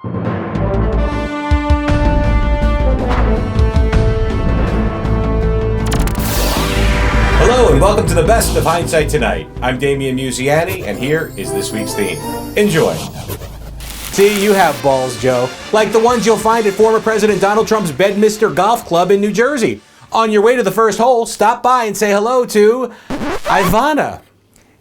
Hello and welcome to the best of Hindsight Tonight. I'm Damian Muziani, and here is this week's theme. Enjoy. See, you have balls, Joe. Like the ones you'll find at former President Donald Trump's Bedminster Golf Club in New Jersey. On your way to the first hole, stop by and say hello to Ivana.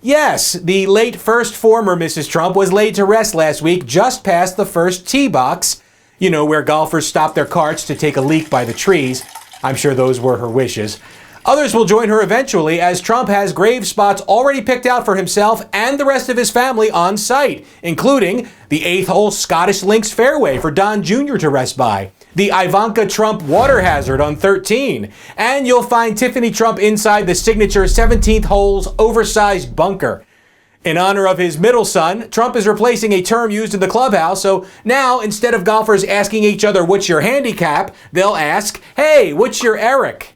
Yes, the late first former Mrs. Trump was laid to rest last week just past the first tee box. You know, where golfers stop their carts to take a leak by the trees. I'm sure those were her wishes. Others will join her eventually, as Trump has grave spots already picked out for himself and the rest of his family on site, including the 8th hole Scottish Links fairway for Don Jr. to rest by, the Ivanka Trump water hazard on 13, and you'll find Tiffany Trump inside the signature 17th hole's oversized bunker. In honor of his middle son, Trump is replacing a term used in the clubhouse, so now instead of golfers asking each other, "What's your handicap?" they'll ask, "Hey, what's your Eric?"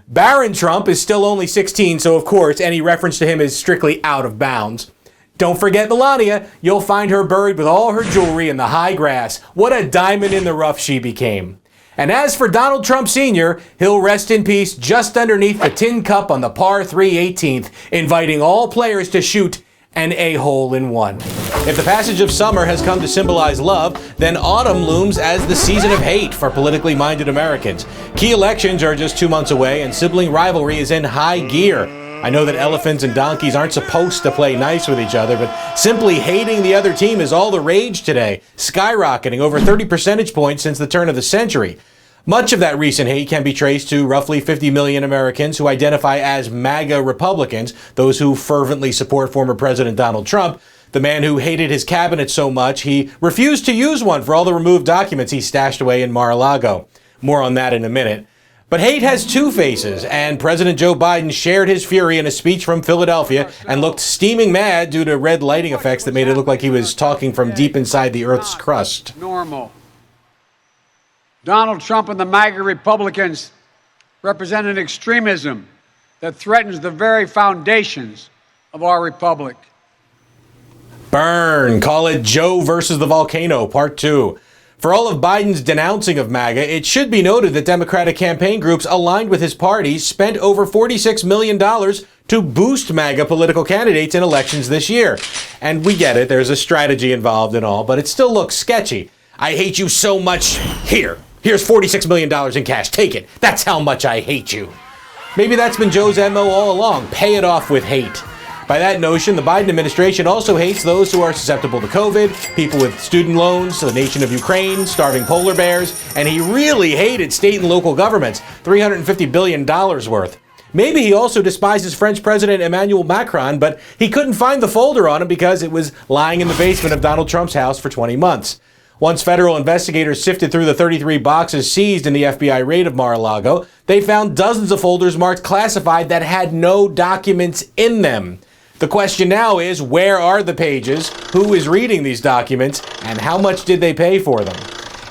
Barron Trump is still only 16, so of course any reference to him is strictly out of bounds. Don't forget Melania. You'll find her buried with all her jewelry in the high grass. What a diamond in the rough she became. And as for Donald Trump Sr., he'll rest in peace just underneath the tin cup on the par 3 18th, inviting all players to shoot an A-hole in one. If the passage of summer has come to symbolize love, then autumn looms as the season of hate for politically minded Americans. Key elections are just 2 months away, and sibling rivalry is in high gear. I know that elephants and donkeys aren't supposed to play nice with each other, but simply hating the other team is all the rage today, skyrocketing over 30 percentage points since the turn of the century. Much of that recent hate can be traced to roughly 50 million Americans who identify as MAGA Republicans, those who fervently support former President Donald Trump, the man who hated his cabinet so much he refused to use one for all the removed documents he stashed away in Mar-a-Lago. More on that in a minute. But hate has two faces, and President Joe Biden shared his fury in a speech from Philadelphia and looked steaming mad due to red lighting effects that made it look like he was talking from deep inside the Earth's crust. Normal. Donald Trump and the MAGA Republicans represent an extremism that threatens the very foundations of our republic. Burn. Call it Joe versus the volcano, part 2. For all of Biden's denouncing of MAGA, it should be noted that Democratic campaign groups aligned with his party spent over $46 million to boost MAGA political candidates in elections this year. And we get it, there's a strategy involved and all, but it still looks sketchy. I hate you so much. Here's $46 million in cash. Take it. That's how much I hate you. Maybe that's been Joe's MO all along. Pay it off with hate. By that notion, the Biden administration also hates those who are susceptible to COVID, people with student loans, the nation of Ukraine, starving polar bears, and he really hated state and local governments, $350 billion worth. Maybe he also despises French President Emmanuel Macron, but he couldn't find the folder on him because it was lying in the basement of Donald Trump's house for 20 months. Once federal investigators sifted through the 33 boxes seized in the FBI raid of Mar-a-Lago, they found dozens of folders marked classified that had no documents in them. The question now is, where are the pages, who is reading these documents, and how much did they pay for them?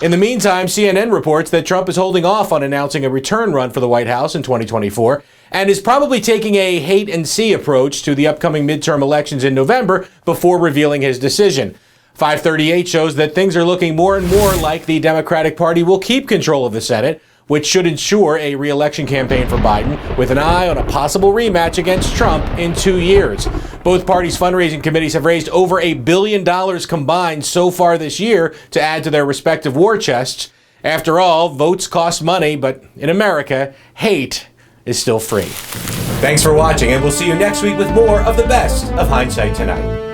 In the meantime, CNN reports that Trump is holding off on announcing a return run for the White House in 2024 and is probably taking a hate-and-see approach to the upcoming midterm elections in November before revealing his decision. 538 shows that things are looking more and more like the Democratic Party will keep control of the Senate, which should ensure a re-election campaign for Biden with an eye on a possible rematch against Trump in 2 years. Both parties' fundraising committees have raised over $1 billion combined so far this year to add to their respective war chests. After all, votes cost money, but in America, hate is still free. Thanks for watching, and we'll see you next week with more of the best of Hindsight Tonight.